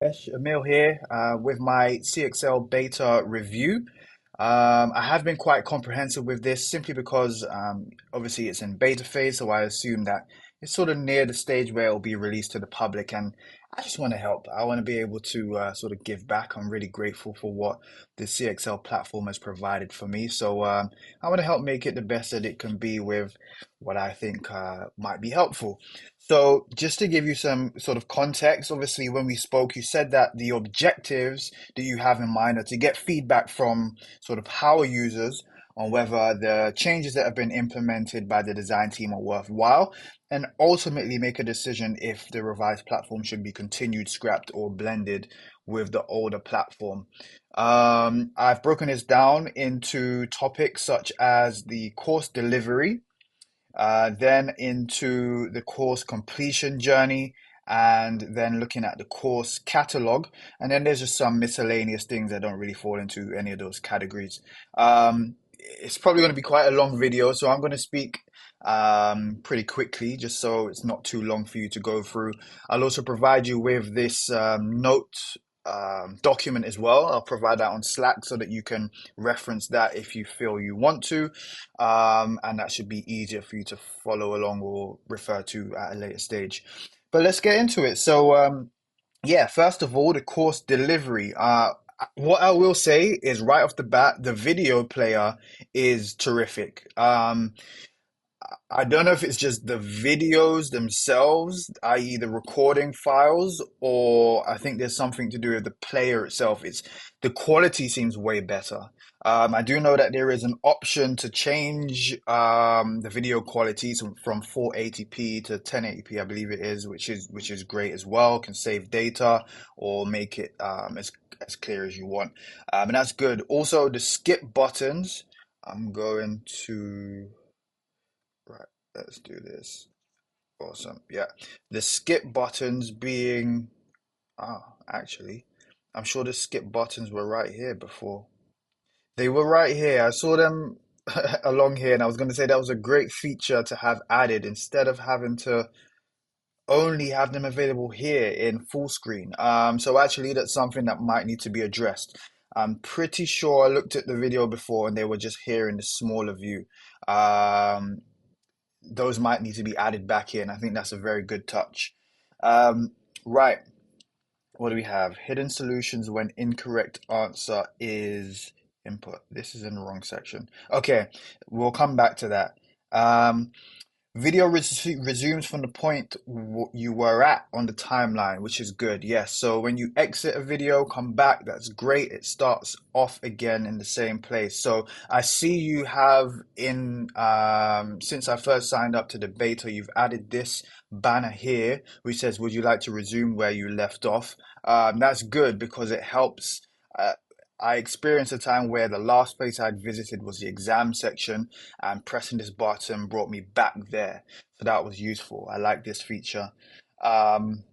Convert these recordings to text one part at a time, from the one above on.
Emil here with my CXL beta review. I have been quite comprehensive with this simply because obviously it's in beta phase, so I assume that it's sort of near the stage where it'll be released to the public. And I just want to help. I want to be able to sort of give back. I'm really grateful for what the CXL platform has provided for me. So I want to help make it the best that it can be with what I think might be helpful. So, just to give you some sort of context, obviously, when we spoke, you said that the objectives that you have in mind are to get feedback from sort of power users on whether the changes that have been implemented by the design team are worthwhile, and ultimately make a decision if the revised platform should be continued, scrapped, or blended with the older platform. I've broken this down into topics such as the course delivery, then into the course completion journey, and then looking at the course catalog. And then there's just some miscellaneous things that don't really fall into any of those categories. It's probably going to be quite a long video, so I'm going to speak pretty quickly just so it's not too long for you to go through. I'll also provide you with this note document as well. I'll provide that on Slack so that you can reference that if you feel you want to. And that should be easier for you to follow along or refer to at a later stage. But let's get into it. So, yeah, first of all, the course delivery. What I will say is right off the bat, the video player is terrific. I don't know if it's just the videos themselves, i.e. the recording files, or I think there's something to do with the player itself. It's the quality seems way better. I do know that there is an option to change the video quality from 480p to 1080p, I believe it is, which is great as well. Can save data or make it as clear as you want, and that's good. Also, the skip buttons. I'm going to. Right, let's do this. Awesome. Yeah. The skip buttons being, actually, I'm sure the skip buttons were right here before. They were right here. I saw them along here, and I was going to say that was a great feature to have added instead of having to only have them available here in full screen. So actually, that's something that might need to be addressed. I'm pretty sure I looked at the video before and they were just here in the smaller view. Um, those might need to be added back in. I think that's a very good touch. Right. What do we have? Hidden solutions when incorrect answer is input. This is in the wrong section. Okay, we'll come back to that. Um, Video resumes from the point you were at on the timeline, which is good. Yes. So when you exit a video, come back, that's great. It starts off again in the same place. So I see you have since I first signed up to the beta, you've added this banner here, which says, "Would you like to resume where you left off?" That's good because it helps. Uh, I experienced a time where the last place I'd visited was the exam section, and pressing this button brought me back there. So that was useful. I like this feature. Um,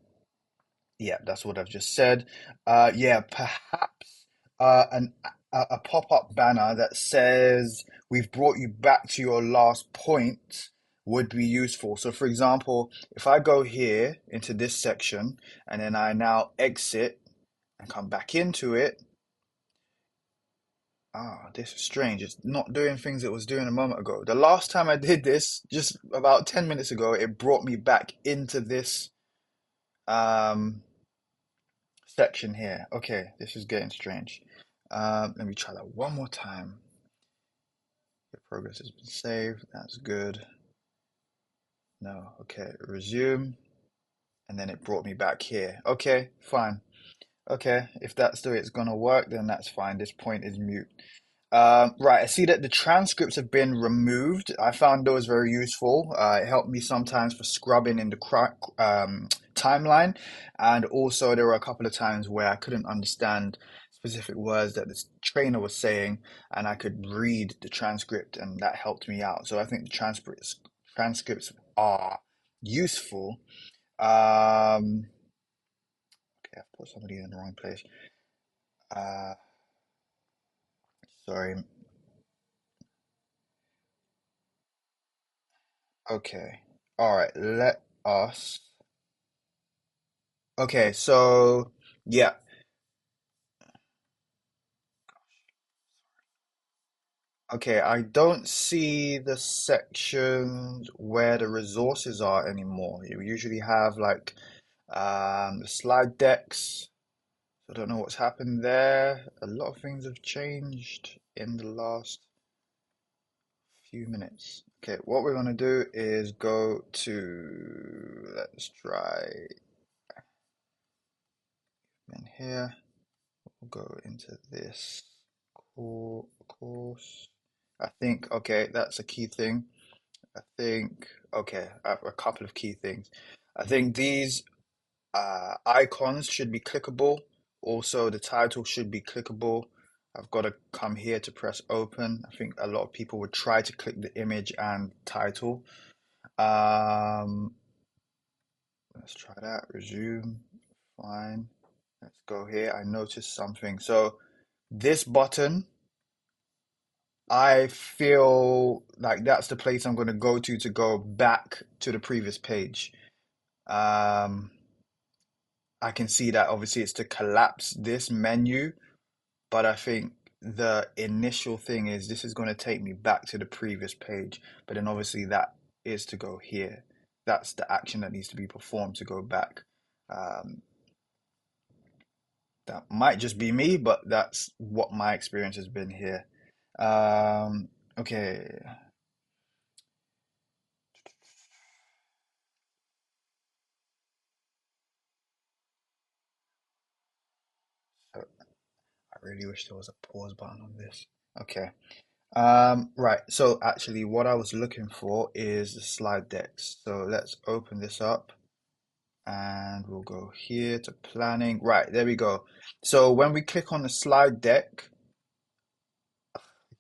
yeah, that's what I've just said. Yeah, perhaps a pop-up banner that says we've brought you back to your last point would be useful. So for example, if I go here into this section and then I now exit and come back into it, this is strange. It's not doing things it was doing a moment ago. The last time I did this, just about 10 minutes ago, it brought me back into this um, section here. Okay, this is getting strange. Let me try that one more time. Your progress has been saved. That's good. No, okay, resume. And then it brought me back here. Okay, fine. Okay, if that's the way it's gonna work, then that's fine. This point is mute. Right, I see that the transcripts have been removed. I found those very useful. It helped me sometimes for scrubbing in the timeline, and also there were a couple of times where I couldn't understand specific words that the trainer was saying, and I could read the transcript, and that helped me out. So I think the transcripts are useful. Okay, I've put somebody in the wrong place. Uh, Sorry. Okay. All right. Let us. Okay. So Yeah. Okay, I don't see the sections where the resources are anymore. You usually have like the slide decks. I don't know what's happened there. A lot of things have changed in the last few minutes. Okay, what we're gonna do is go to, let's try in here. We'll go into this course. I think, okay, that's a key thing. I think, okay, I have a couple of key things. I think these icons should be clickable. Also, the title should be clickable. I've got to come here to press open. I think a lot of people would try to click the image and title. Um, let's try that. Resume. Fine. Let's go here. I noticed something. So this button, I feel like that's the place I'm going to go back to the previous page. Um, I can see that obviously it's to collapse this menu, but I think the initial thing is this is going to take me back to the previous page, but then obviously that is to go here. That's the action that needs to be performed to go back. Um, that might just be me, but that's what my experience has been here. Okay, so I really wish there was a pause button on this. Okay. Right. So actually, what I was looking for is the slide decks. So let's open this up and we'll go here to planning. Right, there we go. So when we click on the slide deck,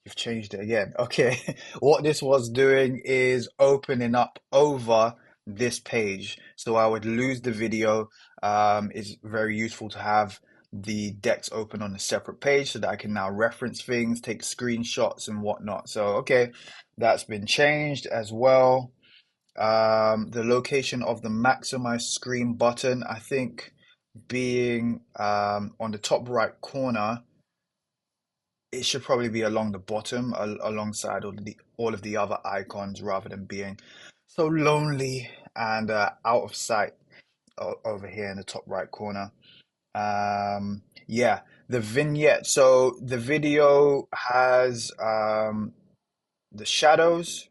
you've changed it again. Okay. What this was doing is opening up over this page. So I would lose the video. It's very useful to have the decks open on a separate page so that I can now reference things, take screenshots and whatnot. So, okay, that's been changed as well. The location of the maximize screen button, I think being on the top right corner, it should probably be along the bottom, alongside all of the other icons, rather than being so lonely and out of sight over here in the top right corner. Yeah, the vignette. So the video has the shadows.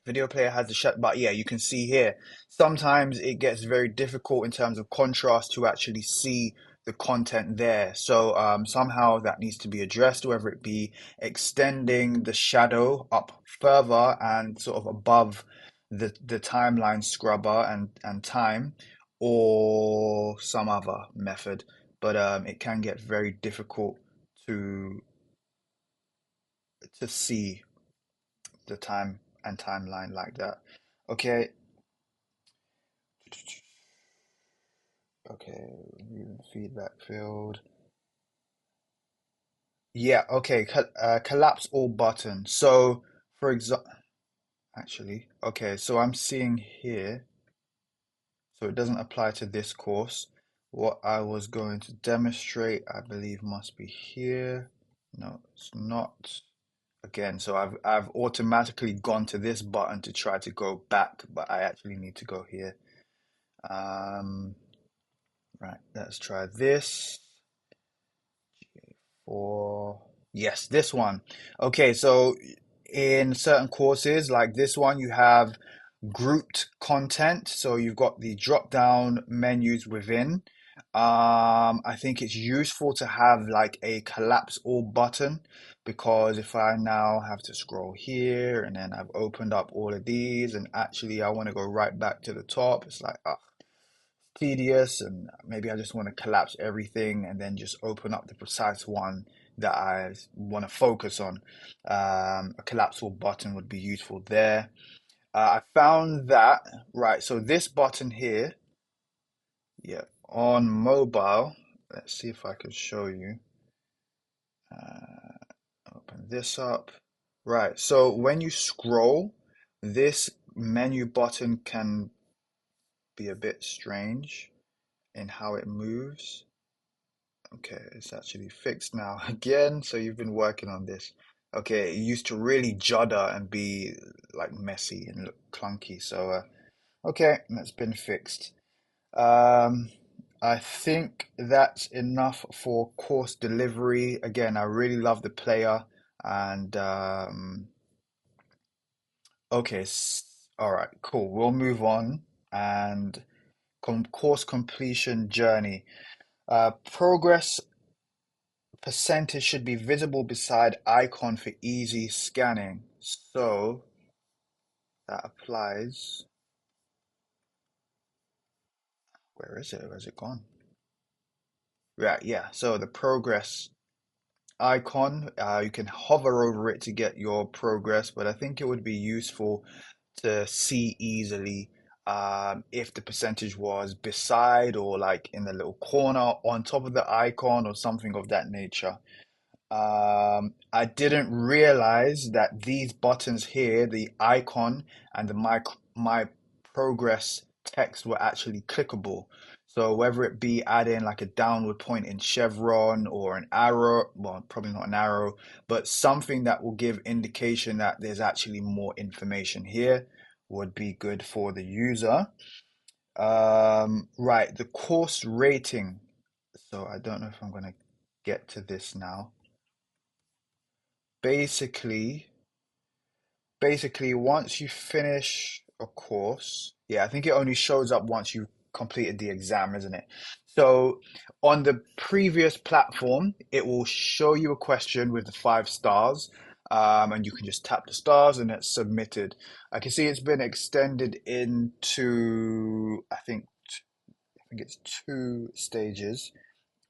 Video player has the shut, but yeah, you can see here. Sometimes it gets very difficult in terms of contrast to actually see the content there. So somehow that needs to be addressed, whether it be extending the shadow up further and sort of above the timeline scrubber and time, or some other method. But it can get very difficult to to see the time and timeline like that. Okay, okay, feedback field. Yeah, okay, collapse all button. So, for example, actually, okay, so I'm seeing here, so it doesn't apply to this course. What I was going to demonstrate, I believe, must be here. No, it's not. Again, so I've automatically gone to this button to try to go back, but I actually need to go here. Um, right, let's try this. Or yes, this one. Okay, so in certain courses like this one, you have grouped content. So you've got the drop down menus within. I think it's useful to have like a collapse all button, because if I now have to scroll here and then I've opened up all of these and actually I want to go right back to the top, it's like, tedious, and maybe I just want to collapse everything and then just open up the precise one that I want to focus on. A collapsible button would be useful there. I found that, right, so this button here, yeah, on mobile, let's see if I can show you. Uh, Open this up. Right, so when you scroll, this menu button can be a bit strange in how it moves. Okay, it's actually fixed now again. So you've been working on this. Okay, it used to really judder and be like messy and look clunky. So okay, that's been fixed. Um, I think that's enough for course delivery. Again, I really love the player and okay, all right, cool. We'll move on and course completion journey. Progress percentage should be visible beside icon for easy scanning. So that applies. Where is it? Where's it gone? Right, yeah. So the progress icon, you can hover over it to get your progress, but I think it would be useful to see easily if the percentage was beside or like in the little corner on top of the icon or something of that nature. I didn't realize that these buttons here, the icon and the my progress text were actually clickable. So whether it be adding like a downward pointing chevron or an arrow, well, probably not an arrow, but something that will give indication that there's actually more information here would be good for the user. Right, the course rating. So I don't know if I'm gonna get to this now. Basically, basically, once you finish a course, yeah, I think it only shows up once you've completed the exam, isn't it? So on the previous platform, it will show you a question with the 5 stars, and you can just tap the stars and it's submitted. I can see it's been extended into, I think it's 2 stages.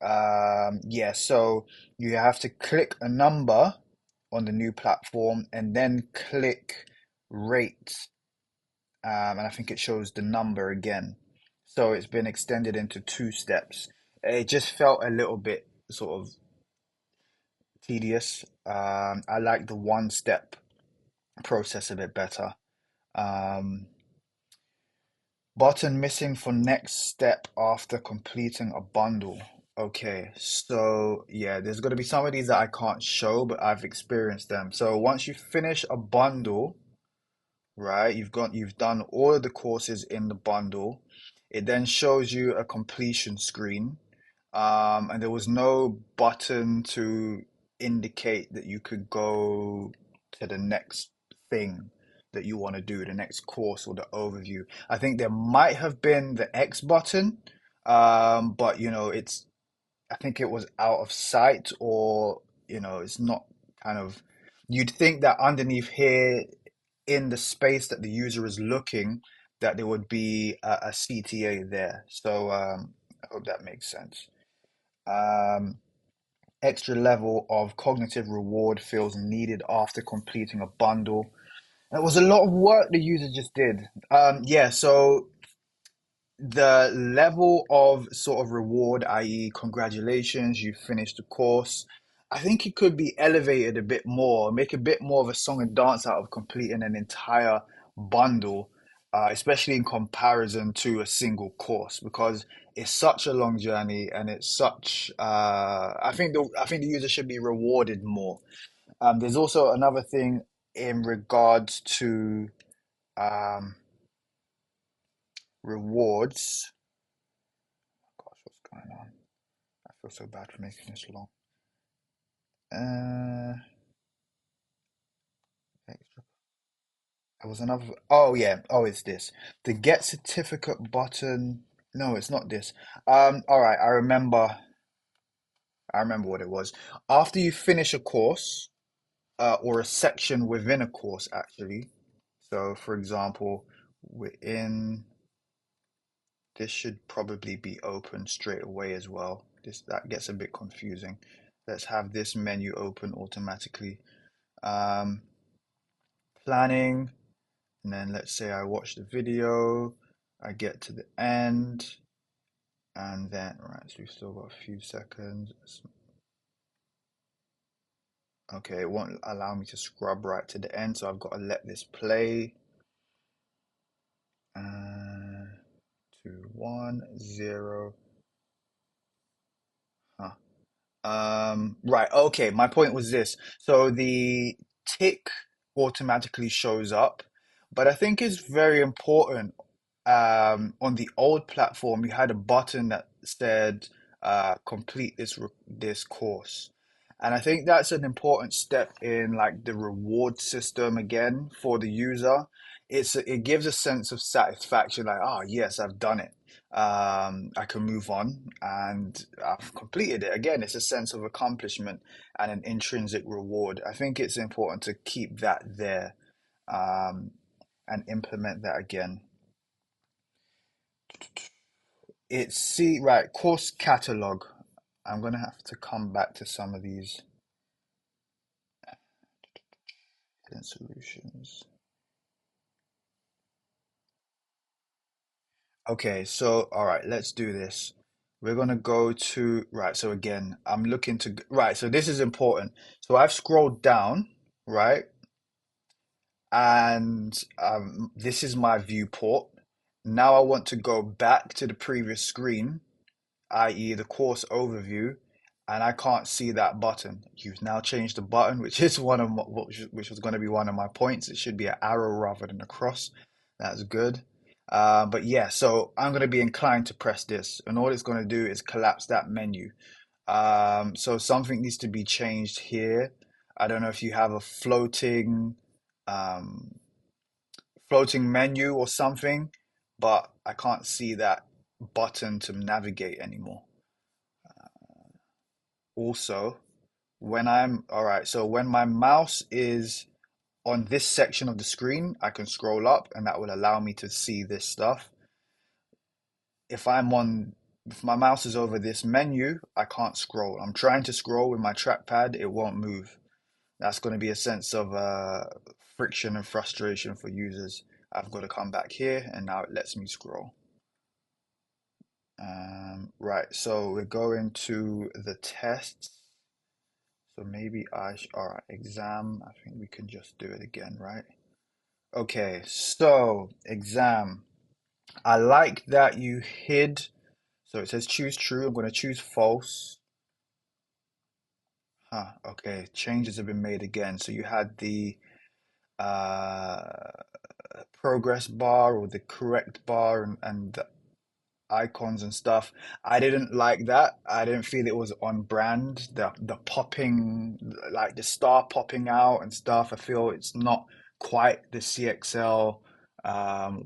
Yeah, so you have to click a number on the new platform and then click rate. And I think it shows the number again. So it's been extended into 2 steps. It just felt a little bit sort of tedious. I like the 1 step process a bit better. Um, Button missing for next step after completing a bundle. Okay, so yeah, there's going to be some of these that I can't show, but I've experienced them. So once you finish a bundle, right, you've done all of the courses in the bundle. It then shows you a completion screen. And there was no button to indicate that you could go to the next thing that you want to do, the next course or the overview. I think there might have been the X button, but I think it was out of sight or, it's not kind of, you'd think that underneath here in the space that the user is looking, that there would be a CTA there. So I hope that makes sense. Um, Extra level of cognitive reward feels needed after completing a bundle. It was a lot of work the user just did. Yeah, so the level of sort of reward, i.e., congratulations, you finished the course. I think it could be elevated a bit more, make a bit more of a song and dance out of completing an entire bundle, especially in comparison to a single course, because it's such a long journey and it's such. I think the user should be rewarded more. There's also another thing in regards to um, rewards. Gosh, what's going on? I feel so bad for making this long. Uh, extra. There was another. Oh yeah. Oh, it's this. The get certificate button. No, it's not this. All right. I remember what it was. After you finish a course, or a section within a course, actually. So, for example, within this should probably be open straight away as well. That gets a bit confusing. Let's have this menu open automatically. Um, Planning, and then let's say I watch the video, I get to the end, and then, right, so we've still got a few seconds. Okay, it won't allow me to scrub right to the end, so I've got to let this play. 2, 1, 0. Huh. Right. Okay. My point was this. So the tick automatically shows up, but I think it's very important. On the old platform, you had a button that said, complete this course. And I think that's an important step in like the reward system again for the user. It gives a sense of satisfaction, like, oh yes, I've done it. I can move on and I've completed it. Again, it's a sense of accomplishment and an intrinsic reward. I think it's important to keep that there, um, and implement that again. It's see right course catalog. I'm gonna have to come back to some of these solutions. Okay, so all right, let's do this. We're gonna go to right. So again, I'm looking to right. So this is important. So I've scrolled down, right? And this is my viewport. Now I want to go back to the previous screen, i.e. the course overview, and I can't see that button. You've now changed the button, which is one of which was going to be one of my points. It should be an arrow rather than a cross. That's good. But yeah, so I'm going to be inclined to press this, and all it's going to do is collapse that menu. So something needs to be changed here. I don't know if you have a um, floating menu or something, but I can't see that button to navigate anymore. Also, all right, so when my mouse is on this section of the screen, I can scroll up and that will allow me to see this stuff. If I'm on, if my mouse is over this menu, I can't scroll. I'm trying to scroll with my trackpad, it won't move. That's going to be a sense of friction and frustration for users. I've got to come back here and now it lets me scroll. Right, so we're going to the tests. So maybe all right, exam. I think we can just do it again, right? Okay, so exam. I like that you hid. So it says choose true. I'm going to choose false. Huh, okay, changes have been made again. So you had the uh, progress bar or the correct bar and the icons and stuff. I didn't like that. I didn't feel it was on brand. The popping, like the star popping out and stuff. I feel it's not quite the CXL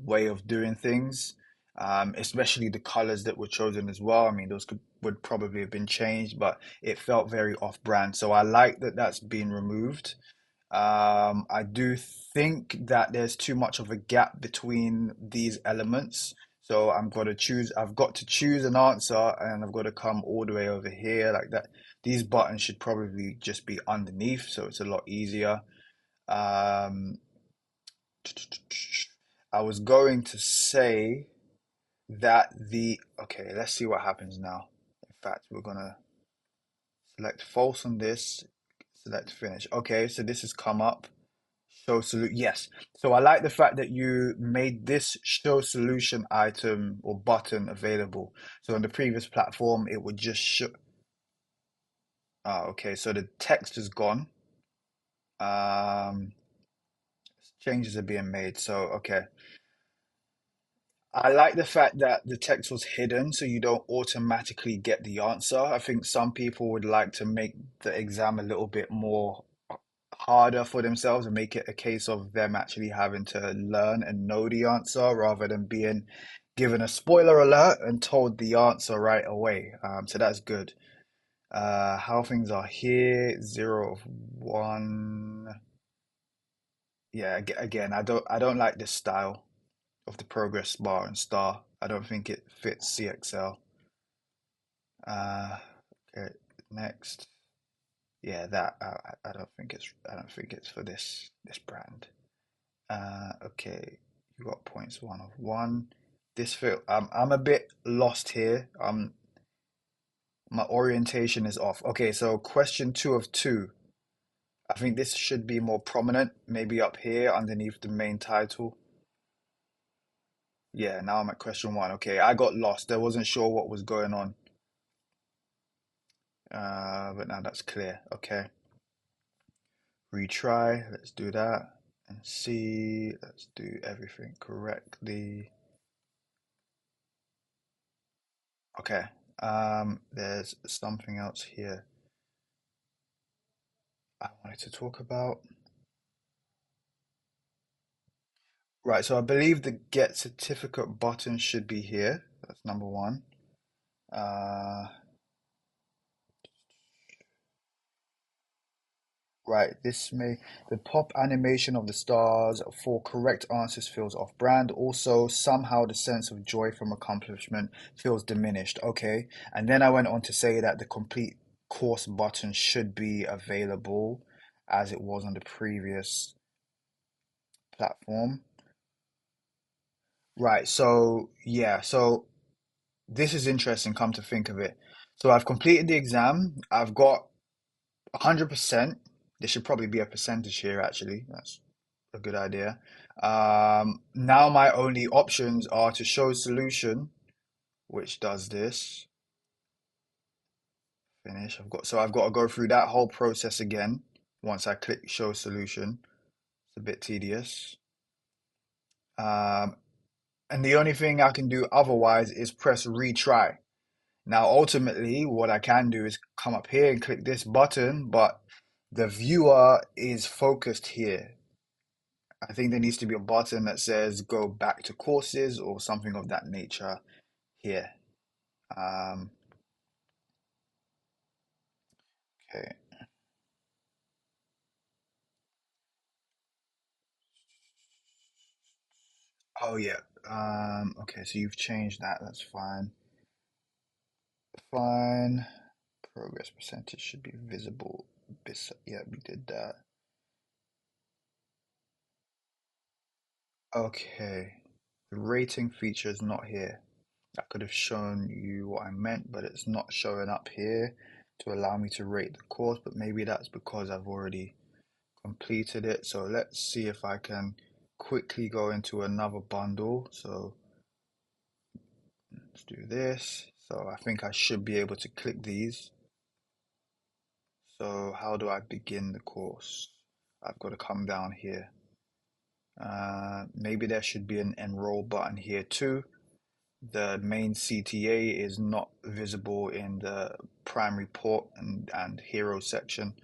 way of doing things. Especially the colors that were chosen as well. I mean, would probably have been changed, but it felt very off-brand. So I like that that's been removed. I do think that there's too much of a gap between these elements. So I've got to choose an answer and I've got to come all the way over here like that. These buttons should probably just be underneath, so it's a lot easier. Um, I was going to say that okay, let's see what happens now. In fact, we're gonna select false on this, select finish. Okay, so this has come up. Show solution. Yes. So I like the fact that you made this show solution item or button available. So on the previous platform, it would just show. Okay. So the text is gone. Um, Changes are being made. So, okay. I like the fact that the text was hidden so you don't automatically get the answer. I think some people would like to make the exam a little bit more harder for themselves and make it a case of them actually having to learn and know the answer rather than being given a spoiler alert and told the answer right away. So that's good. How things are here, 0 of 1. Yeah, again, I don't like this style of the progress bar and star. I don't think it fits CXL. Uh, okay, next. Yeah, that I don't think it's for this brand. Okay, you got points 1 of 1. This feel I'm a bit lost here. My orientation is off. Okay, so question 2 of 2. I think this should be more prominent, maybe up here underneath the main title. Yeah, now I'm at question 1. Okay, I got lost. I wasn't sure what was going on. But now that's clear. Okay, retry. Let's do that and see. Let's do everything correctly. Okay. There's something else here I wanted to talk about. Right, so I believe the get certificate button should be here. That's number one. Uh, right, this may the pop animation of the stars for correct answers feels off brand. Also, somehow the sense of joy from accomplishment feels diminished. Okay, and then I went on to say that the complete course button should be available as it was on the previous platform. Right, so yeah, so this is interesting, come to think of it. So I've completed the exam. I've got 100%. There should probably be a percentage here, actually. That's a good idea. Now my only options are to show solution, which does this. Finish. I've got to go through that whole process again once I click show solution. It's a bit tedious. Um, and the only thing I can do otherwise is press retry. Now, ultimately, what I can do is come up here and click this button, but the viewer is focused here. I think there needs to be a button that says go back to courses or something of that nature here. Um, okay. Oh, yeah. Okay, so you've changed that. That's fine. Fine. Progress percentage should be visible. Yeah, we did that. Okay. The rating feature is not here. I could have shown you what I meant, but it's not showing up here to allow me to rate the course, but maybe that's because I've already completed it. So let's see if I can quickly go into another bundle. So let's do this. So I think I should be able to click these. So how do I begin the course? I've got to come down here. Maybe there should be an enroll button here too. The main CTA is not visible in the primary port and hero section.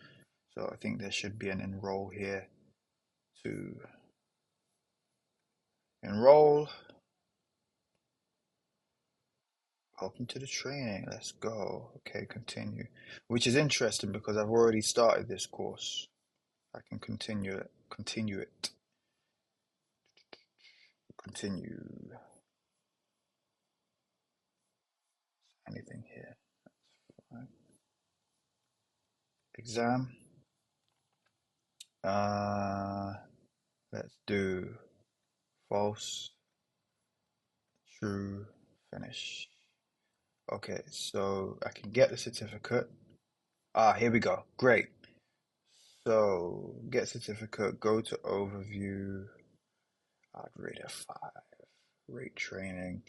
So I think there should be an enroll here to enroll. Welcome to the training. Let's go. Okay, continue. Which is interesting because I've already started this course. I can continue it. Continue it. Continue. Anything here? Right. Exam. Uh, let's do false, true, finish. Okay, so I can get the certificate. Ah, here we go. Great. So get certificate, go to overview. I'd rate a 5. Rate training.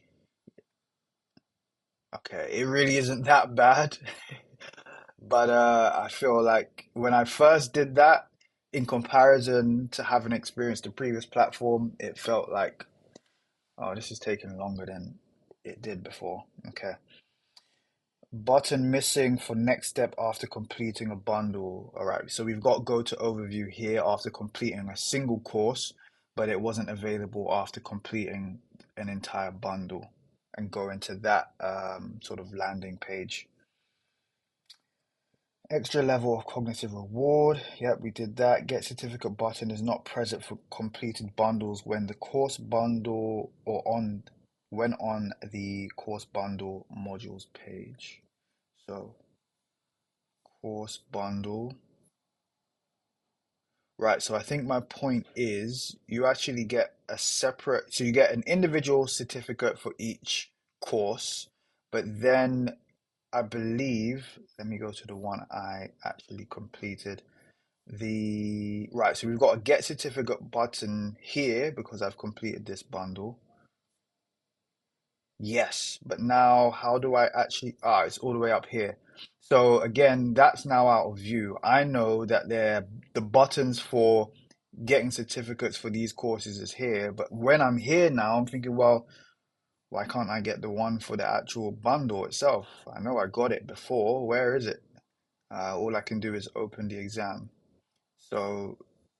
Okay, it really isn't that bad. But I feel like when I first did that, in comparison to having experienced the previous platform, it felt like, oh, this is taking longer than it did before. Okay. Button missing for next step after completing a bundle. All right, so we've got go to overview here after completing a single course, but it wasn't available after completing an entire bundle and go into that sort of landing page. Extra level of cognitive reward. Yep, we did that. Get certificate button is not present for completed bundles when the course bundle or on when on the course bundle modules page. So course bundle. Right, so I think my point is you actually get a separate, so you get an individual certificate for each course, but then I believe, let me go to the one I actually completed. Right, so we've got a get certificate button here because I've completed this bundle. Yes, but now how do I actually, it's all the way up here. So again, that's now out of view. I know that the buttons for getting certificates for these courses is here, but when I'm here now, I'm thinking, well, why can't I get the one for the actual bundle itself? I know I got it before. Where is it? All I can do is open the exam. So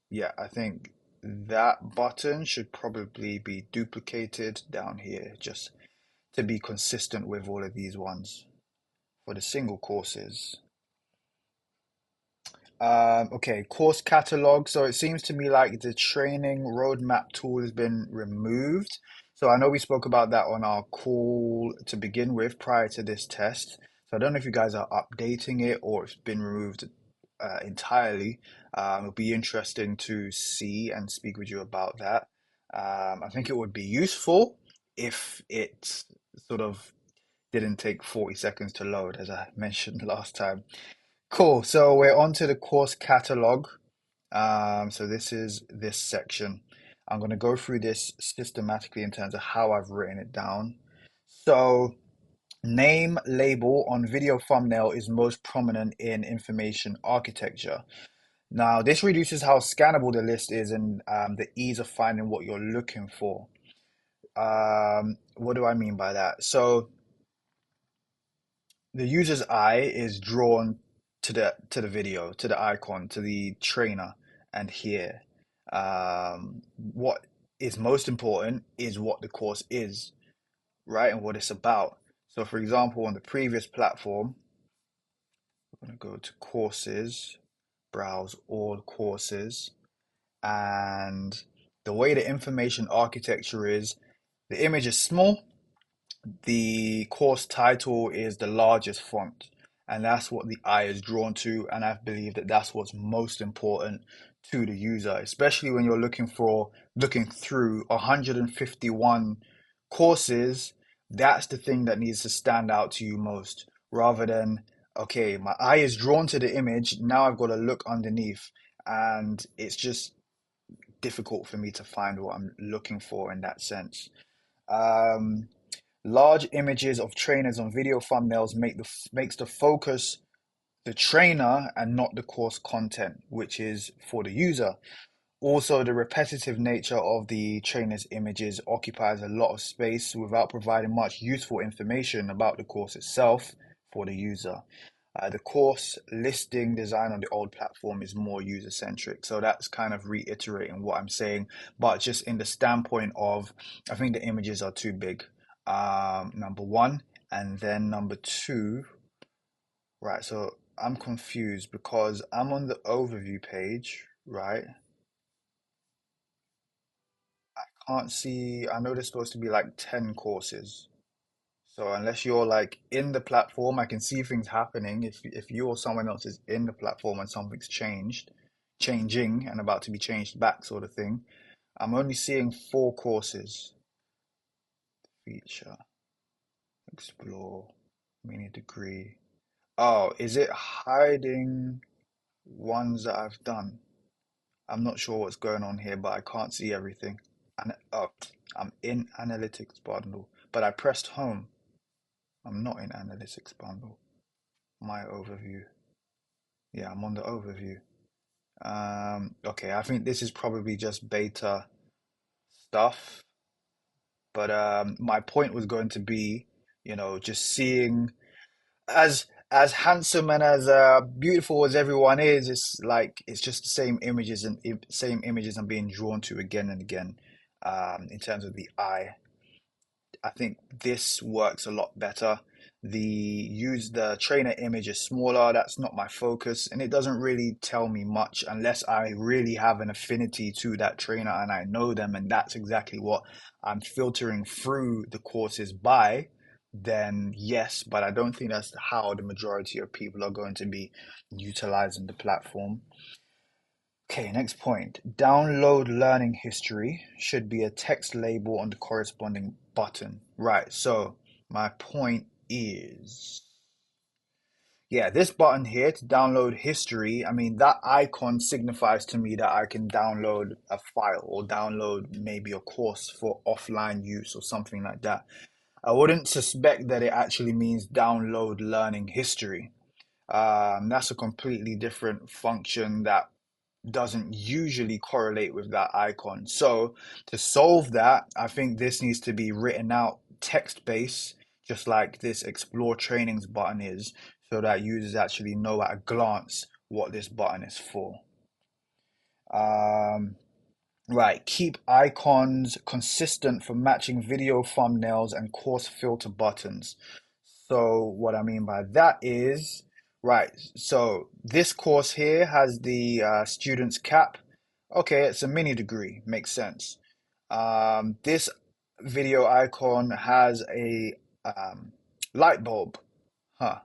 yeah, I think that button should probably be duplicated down here just to be consistent with all of these ones for the single courses. Okay, course catalog. So it seems to me like the training roadmap tool has been removed. So I know we spoke about that on our call to begin with prior to this test. So I don't know if you guys are updating it or it's been removed entirely. It'll be interesting to see and speak with you about that. I think it would be useful if it sort of didn't take 40 seconds to load, as I mentioned last time. Cool. So we're on to the course catalog. So this is this section. I'm going to go through this systematically in terms of how I've written it down. So name label on video thumbnail is most prominent in information architecture. Now, this reduces how scannable the list is and the ease of finding what you're looking for. What do I mean by that? So the user's eye is drawn to the video, to the icon, to the trainer, and here. What is most important is what the course is, right? And what it's about. So for example, on the previous platform, we're going to go to courses, browse all courses, and the way the information architecture is, the image is small, the course title is the largest font, and that's what the eye is drawn to. And I believe that that's what's most important to the user, especially when you're looking through 151 courses. That's the thing that needs to stand out to you most, rather than, okay, my eye is drawn to the image, now I've got to look underneath, and it's just difficult for me to find what I'm looking for in that sense. Um, Large images of trainers on video thumbnails makes the focus the trainer and not the course content, which is for the user. Also, the repetitive nature of the trainer's images occupies a lot of space without providing much useful information about the course itself for the user. The course listing design on the old platform is more user centric. So that's kind of reiterating what I'm saying, but just in the standpoint of, I think the images are too big. Number one. And then number two, right? So I'm confused because I'm on the overview page, right? Can't see, I know there's supposed to be like 10 courses. So unless you're like in the platform, I can see things happening. If you or someone else is in the platform and something's changing and about to be changed back sort of thing. I'm only seeing 4 courses. Feature, explore, mini degree. Oh, is it hiding ones that I've done? I'm not sure what's going on here, but I can't see everything. And oh, I'm in analytics bundle, but I pressed home. I'm not in analytics bundle. My overview. Yeah, I'm on the overview. Okay, I think this is probably just beta stuff, but my point was going to be, just seeing as handsome and as beautiful as everyone is, it's like it's just the same images and same images I'm being drawn to again and again. In terms of the eye, I think this works a lot better. The trainer image is smaller. That's not my focus, and it doesn't really tell me much unless I really have an affinity to that trainer and I know them, and that's exactly what I'm filtering through the courses by. Then yes, but I don't think that's how the majority of people are going to be utilizing the platform. Okay, next point. Download learning history should be a text label on the corresponding button. Right, so my point is, yeah, this button here to download history, I mean, that icon signifies to me that I can download a file or download maybe a course for offline use or something like that. I wouldn't suspect that it actually means download learning history. That's a completely different function that doesn't usually correlate with that icon. So to solve that, I think this needs to be written out text-based, just like this explore trainings button is, so that users actually know at a glance what this button is for. Um, right, keep icons consistent for matching video thumbnails and course filter buttons. So what I mean by that is, right, so this course here has the student's cap. Okay, it's a mini degree, makes sense. This video icon has a light bulb. Huh,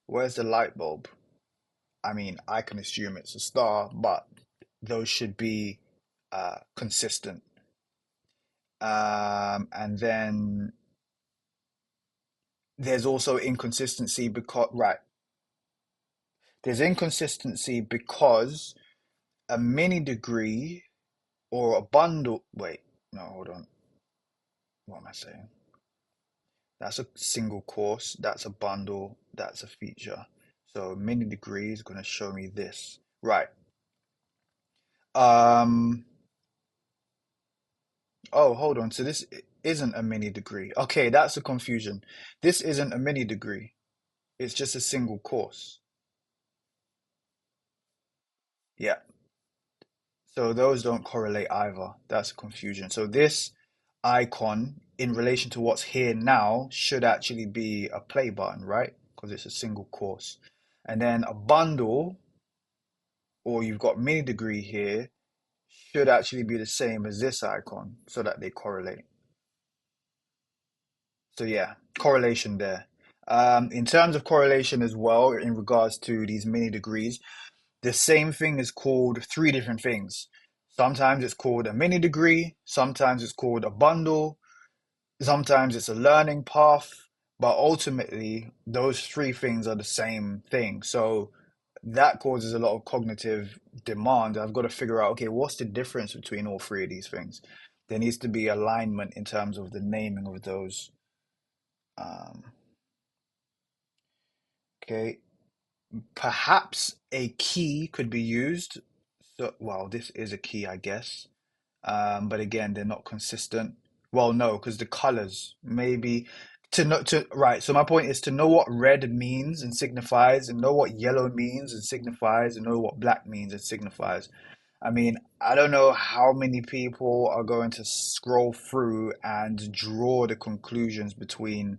where's the light bulb? I mean, I can assume it's a star, but those should be consistent. And then there's also inconsistency because, right, there's inconsistency because a mini degree or a bundle. Wait, no, hold on. What am I saying? That's a single course, that's a bundle, that's a feature. So mini degree is going to show me this. Right. Um, oh, hold on. So this isn't a mini degree. Okay, that's a confusion. This isn't a mini degree. It's just a single course. Yeah. So those don't correlate either. That's a confusion. So this icon in relation to what's here now should actually be a play button, right? Because it's a single course. And then a bundle, or you've got mini degree here, should actually be the same as this icon so that they correlate. So yeah, correlation there. In terms of correlation as well, in regards to these mini degrees, the same thing is called three different things. Sometimes it's called a mini degree, sometimes it's called a bundle, sometimes it's a learning path, but ultimately those three things are the same thing. So that causes a lot of cognitive demand. I've got to figure out, okay, what's the difference between all three of these things? There needs to be alignment in terms of the naming of those. Um, okay, perhaps a key could be used. So, well, this is a key, I guess. But again, they're not consistent. Well, no, because the colors maybe to know to right. So my point is to know what red means and signifies, and know what yellow means and signifies, and know what black means and signifies. I mean, I don't know how many people are going to scroll through and draw the conclusions between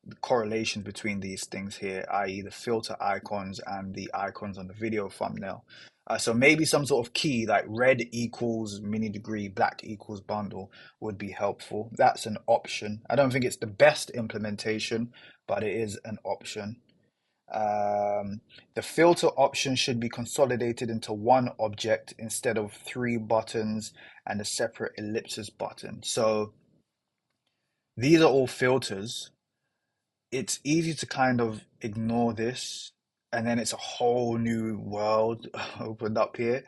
the correlations between these things here, i.e., the filter icons and the icons on the video thumbnail. So maybe some sort of key like red equals mini degree, black equals bundle would be helpful. That's an option. I don't think it's the best implementation, but it is an option. The filter option should be consolidated into one object instead of three buttons and a separate ellipsis button. So these are all filters. It's easy to kind of ignore this, and then it's a whole new world opened up here.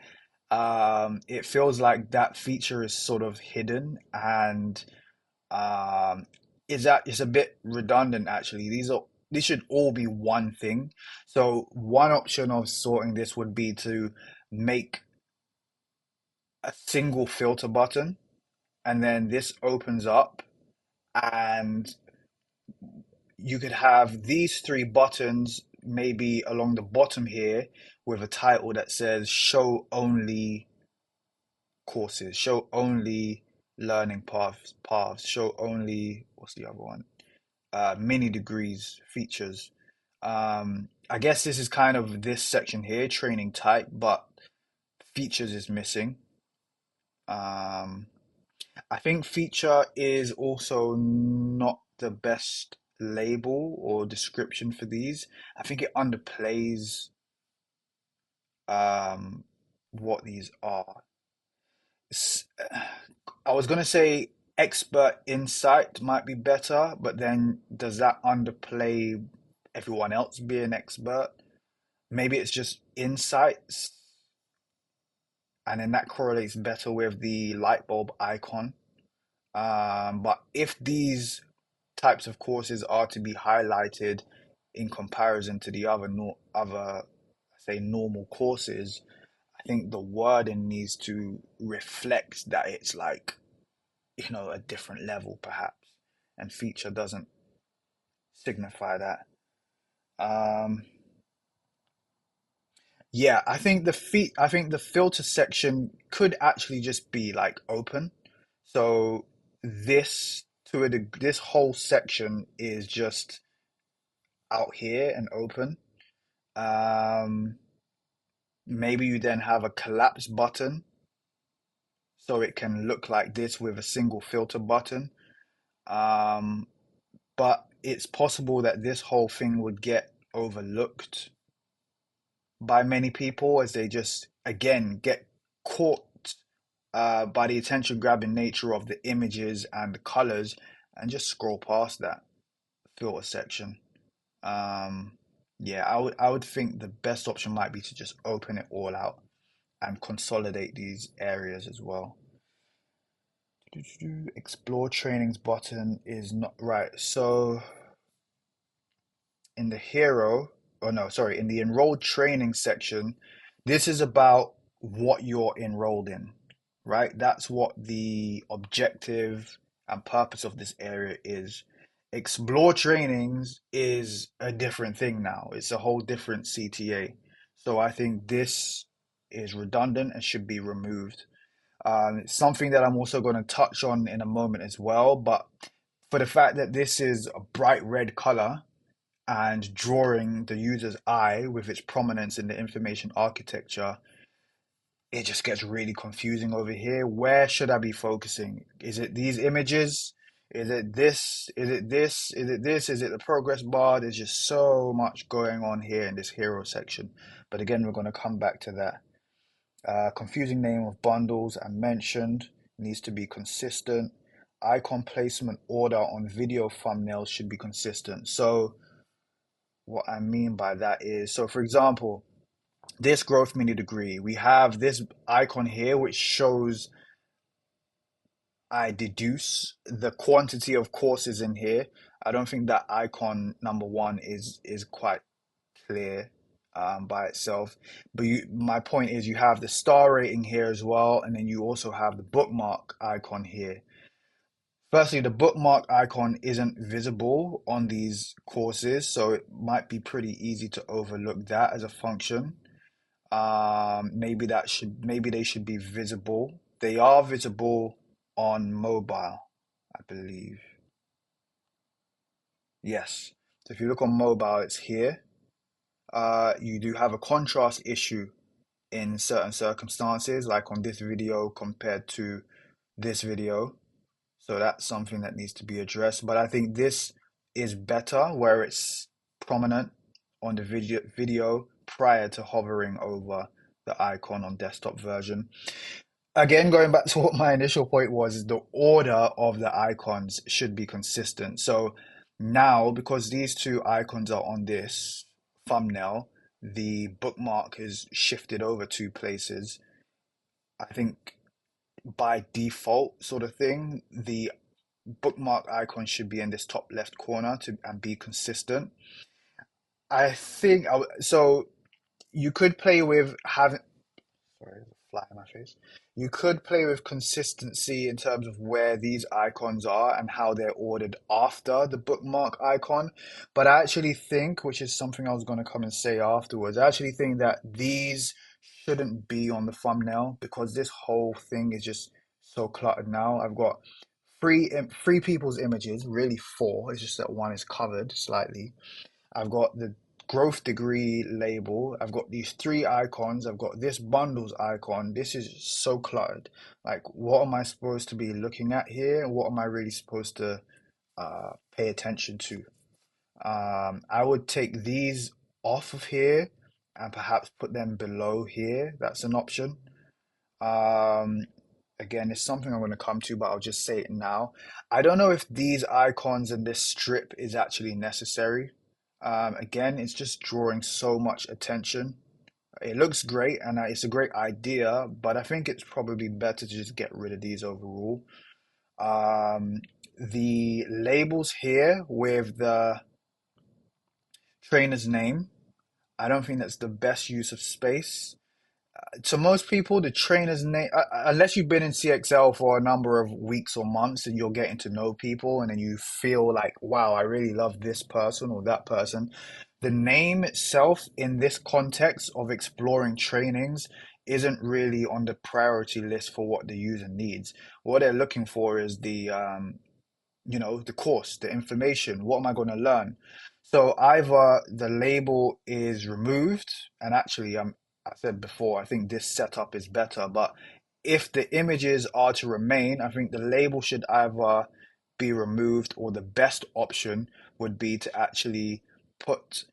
It feels like that feature is sort of hidden and um, is that it's a bit redundant actually. These should all be one thing. So one option of sorting this would be to make a single filter button, and then this opens up and you could have these three buttons maybe along the bottom here with a title that says show only courses, show only learning paths, show only what's the other one? Mini degrees, features. I guess this is kind of this section here, training type, but features is missing. Um, I think feature is also not the best label or description for these. I think it underplays um, what these are. S- I was gonna say expert insight might be better, but then does that underplay everyone else being expert? Maybe it's just insights, and then that correlates better with the light bulb icon. But if these types of courses are to be highlighted in comparison to the other no other say normal courses, I think the wording needs to reflect that it's like, a different level perhaps, and feature doesn't signify that. Um, yeah, I think the filter section could actually just be like open. So this whole section is just out here and open. Um, Maybe you then have a collapse button so it can look like this with a single filter button. Um, but it's possible that this whole thing would get overlooked by many people as they just, again, get caught by the attention grabbing nature of the images and the colors and just scroll past that filter section. Um, yeah, I would think the best option might be to just open it all out and consolidate these areas as well. Explore trainings button is not right. So in the hero, or no, sorry, in the enrolled training section, this is about what you're enrolled in, right? That's what the objective and purpose of this area is. Explore trainings is a different thing now. It's a whole different CTA. So I think this is redundant and should be removed. It's something that I'm also going to touch on in a moment as well. But for the fact that this is a bright red color and drawing the user's eye with its prominence in the information architecture, it just gets really confusing over here. Where should I be focusing? Is it these images? Is it this? Is it this? Is it this? Is it the progress bar? There's just so much going on here in this hero section. But again, we're going to come back to that. Confusing name of bundles I mentioned needs to be consistent. Icon placement order on video thumbnails should be consistent. So what I mean by that is, so for example, this growth mini degree, we have this icon here which shows I deduce the quantity of courses in here. I don't think that icon number one is quite clear by itself. But my point is you have the star rating here as well, and then you also have the bookmark icon here. Firstly, the bookmark icon isn't visible on these courses, so it might be pretty easy to overlook that as a function. Maybe they should be visible. They are visible on mobile, I believe. Yes. So if you look on mobile, it's here. You do have a contrast issue in certain circumstances, like on this video compared to this video. So that's something that needs to be addressed. But I think this is better where it's prominent on the video prior to hovering over the icon on desktop version. Again, going back to what my initial point was, is the order of the icons should be consistent. So now, because these two icons are on this thumbnail, the bookmark is shifted over two places. I think by default sort of thing, the bookmark icon should be in this top left corner to and be consistent. I think so you could play with having, sorry, there's a fly in my face. You could play with consistency in terms of where these icons are and how they're ordered after the bookmark icon. But I actually think, which is something I was going to come and say afterwards, I actually think that these shouldn't be on the thumbnail because this whole thing is just so cluttered now. I've got three people's images, really four. It's just that one is covered slightly. I've got the growth degree label. I've got these three icons. I've got this bundles icon. This is so cluttered. Like, what am I supposed to be looking at here? What am I really supposed to pay attention to? I would take these off of here and perhaps put them below here. That's an option. Um, Again, it's something I'm going to come to, but I'll just say it now. I don't know if these icons and this strip is actually necessary. Again, it's just drawing so much attention. It looks great and it's a great idea, but I think it's probably better to just get rid of these overall. Um, the labels here with the Trainer's name. I don't think that's the best use of space. To most people, the trainer's name, unless you've been in CXL for a number of weeks or months and you're getting to know people and then you feel like, wow, I really love this person or that person, the name itself in this context of exploring trainings isn't really on the priority list for what the user needs. What they're looking for is the course, the information. What am I going to learn? So either the label is removed, and actually, I said before, I think this setup is better. But if the images are to remain, I think the label should either be removed, or the best option would be to actually put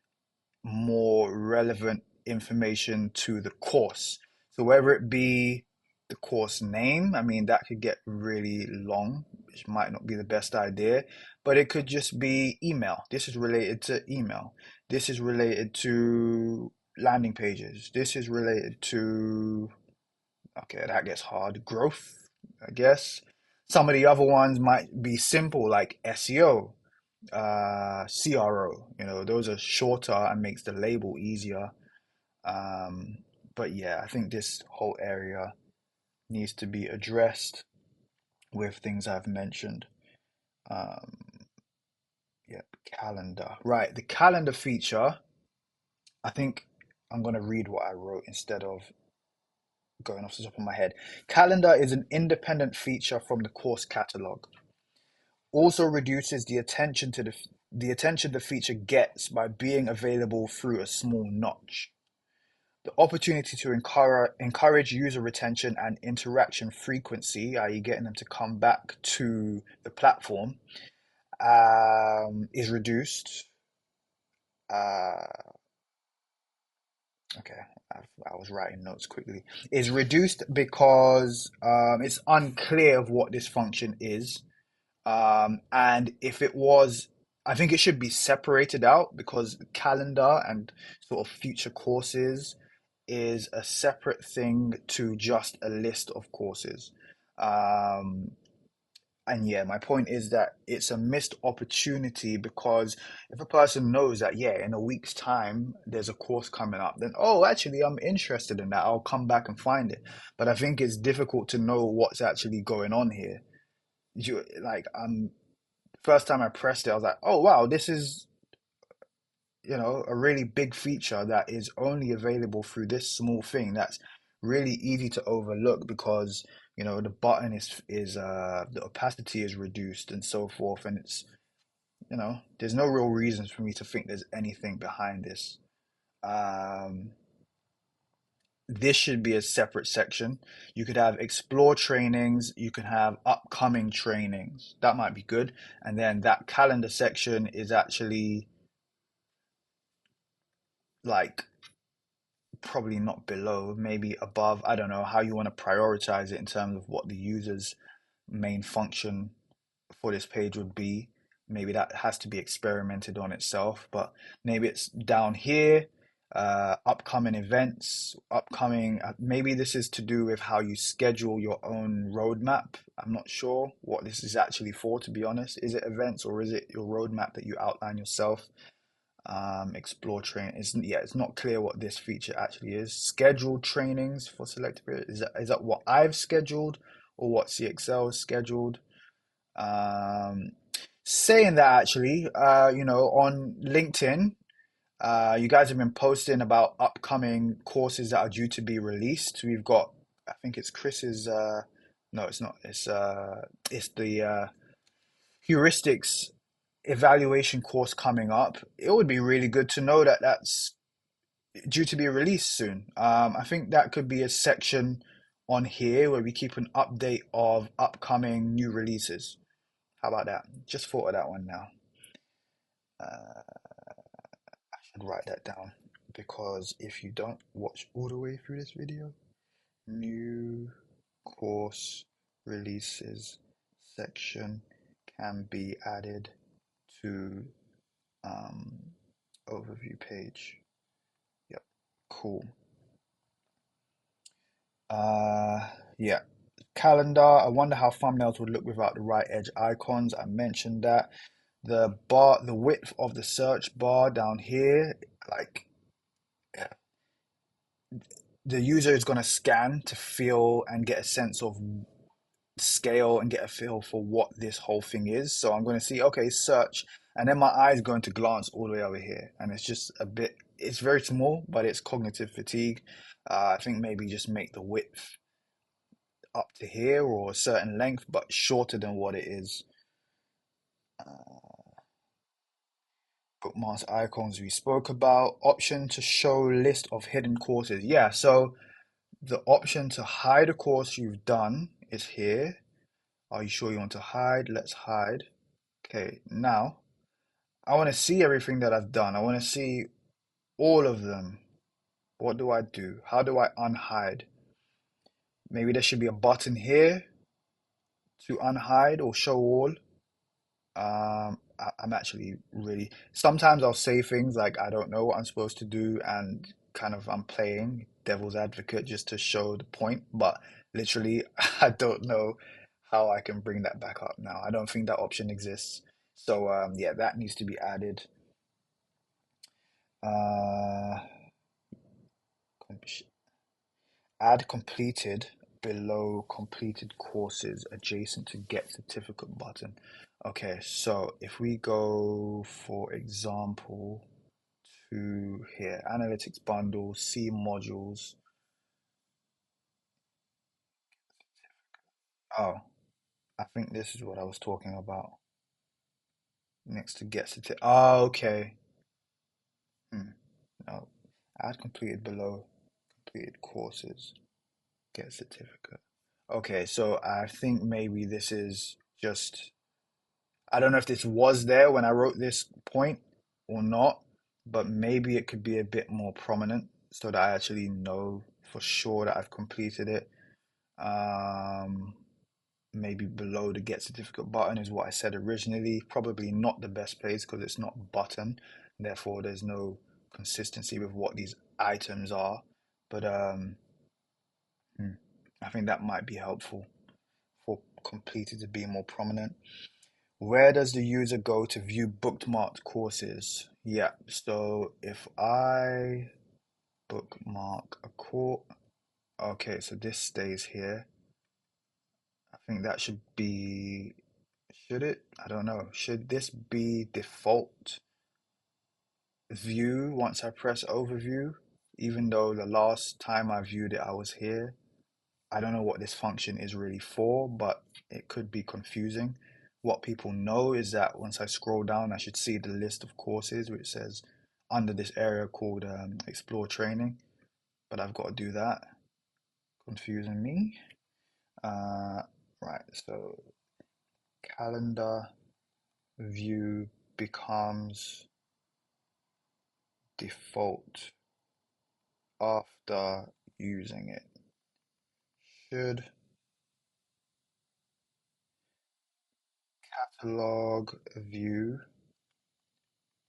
more relevant information to the course. So whether it be the course name, I mean, that could get really long, which might not be the best idea, but it could just be email. This is related to email. This is related to landing pages. This is related to, okay, that gets hard. Growth, I guess. Some of the other ones might be simple, like SEO, CRO. Those are shorter and makes the label easier. Um, but yeah, I think this whole area needs to be addressed with things I've mentioned. Um, yeah, calendar. Right, the calendar feature, I think I'm going to read what I wrote instead of going off the top of my head. Calendar is an independent feature from the course catalog. Also reduces the attention the feature gets by being available through a small notch. The opportunity to encourage user retention and interaction frequency, i.e., getting them to come back to the platform, is reduced. Uh, okay, I was writing notes quickly. Is reduced because it's unclear of what this function is. And if it was, I think it should be separated out because calendar and sort of future courses is a separate thing to just a list of courses. Um, and yeah, my point is that it's a missed opportunity because if a person knows that, yeah, in a week's time there's a course coming up, then, oh, actually, I'm interested in that. I'll come back and find it. But I think it's difficult to know what's actually going on here. First time I pressed it, I was like, oh wow, this is, a really big feature that is only available through this small thing that's really easy to overlook because, the button is the opacity is reduced and so forth, and there's no real reasons for me to think there's anything behind this. Um, this should be a separate section. You could have explore trainings, you can have upcoming trainings. That might be good. And then that calendar section is actually like probably not below, maybe above. I don't know how you want to prioritize it in terms of what the user's main function for this page would be. Maybe that has to be experimented on itself, but maybe it's down here. Upcoming events, maybe this is to do with how you schedule your own roadmap. I'm not sure what this is actually for, to be honest. Is it events or is it your roadmap that you outline yourself? Explore training. It's not clear what this feature actually is. Scheduled trainings for selected period. Is that what I've scheduled or what CXL is scheduled? Um, Saying that actually, on LinkedIn, you guys have been posting about upcoming courses that are due to be released. We've got, I think it's Chris's. No, it's not. It's the heuristics evaluation course coming up. It would be really good to know that that's due to be released soon. I think that could be a section on here where we keep an update of upcoming new releases. How about that? Just thought of that one now. I should write that down because if you don't watch all the way through this video, new course releases section can be added to um, overview page. Yep, cool. Yeah, calendar. I wonder how thumbnails would look without the right edge icons. I mentioned that. the width of the search bar down here, like the user is going to scan to feel and get a sense of scale and get a feel for what this whole thing is. So I'm going to see, okay, search, and then my eye is going to glance all the way over here, and it's just a bit, it's very small, but it's cognitive fatigue. I think maybe just make the width up to here or a certain length, but shorter than what it is. Bookmarks, icons we spoke about. Option to show list of hidden courses. Yeah, so the option to hide a course you've done is here. Are you sure you want to hide? Let's hide. Okay, now I want to see everything that I've done. I want to see all of them. What do I do? How do I unhide? Maybe there should be a button here to unhide or show all. I'm actually really, sometimes I'll say things like I don't know what I'm supposed to do, and kind of I'm playing devil's advocate just to show the point, but literally I don't know how I can bring that back up now. I don't think that option exists. So yeah, that needs to be added. Uh, Add completed below completed courses adjacent to get certificate button. Okay, so if we go, for example, to here, analytics bundle, C modules. Oh, I think this is what I was talking about. Next to get certificate. Oh, okay. Hmm. No. Add completed below completed courses. Get certificate. Okay, so I think maybe this is just, I don't know if this was there when I wrote this point or not, but maybe it could be a bit more prominent so that I actually know for sure that I've completed it. Um, Maybe below the get certificate button is what I said originally. Probably not the best place because it's not button, therefore there's no consistency with what these items are. But hmm, I think that might be helpful for completed to be more prominent. Where does the user go to view bookmarked courses? Yeah, so if I bookmark a course, okay, so this stays here. I think that should be, should it? I don't know. Should this be default view once I press overview? Even though the last time I viewed it, I was here. I don't know what this function is really for, but it could be confusing. What people know is that once I scroll down, I should see the list of courses which says under this area called Explore Training, but I've got to do that. Confusing me. Uh, right, so calendar view becomes default after using it. Should catalog view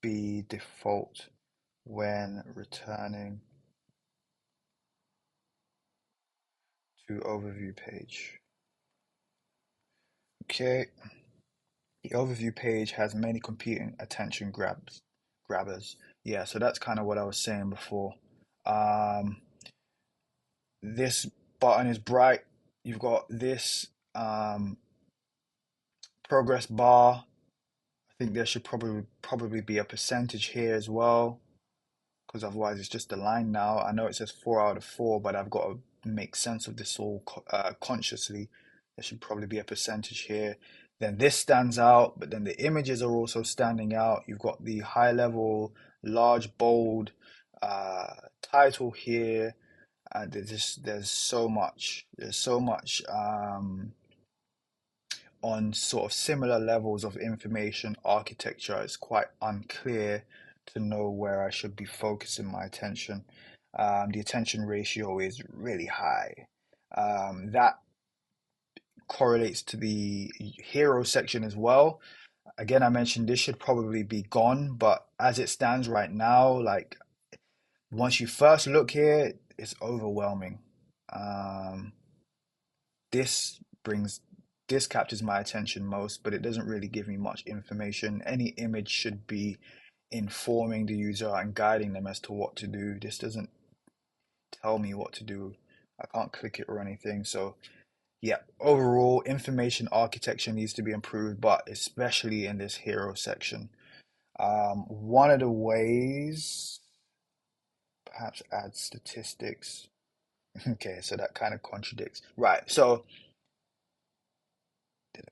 be default when returning to overview page? Okay, the overview page has many competing attention grabbers. Yeah, so that's kind of what I was saying before. Um, this button is bright. You've got this progress bar. I think there should probably be a percentage here as well, because otherwise it's just a line now. I know it says 4 out of 4, but I've got to make sense of this all consciously. There should probably be a percentage here. Then this stands out, but then the images are also standing out. You've got the high level, large, bold title here. There's so much. There's so much on sort of similar levels of information architecture. It's quite unclear to know where I should be focusing my attention. The attention ratio is really high. That correlates to the hero section as well. Again, I mentioned this should probably be gone, but as it stands right now, like once you first look here, it's overwhelming. Um, this brings this captures my attention most, but it doesn't really give me much information. Any image should be informing the user and guiding them as to what to do. This doesn't tell me what to do. I can't click it or anything. So yeah, overall information architecture needs to be improved, but especially in this hero section. One of the ways, perhaps add statistics. Okay, so that kind of contradicts. Right. So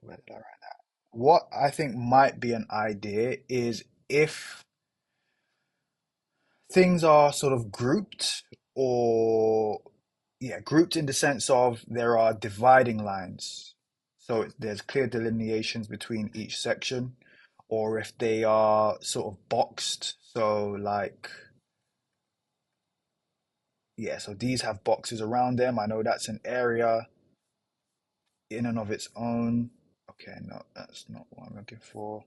where did I write that? What I think might be an idea is if things are sort of grouped or yeah, grouped in the sense of there are dividing lines. So there's clear delineations between each section, or if they are sort of boxed. So like yeah, so these have boxes around them. I know that's an area in and of its own. Okay, no, that's not what I'm looking for.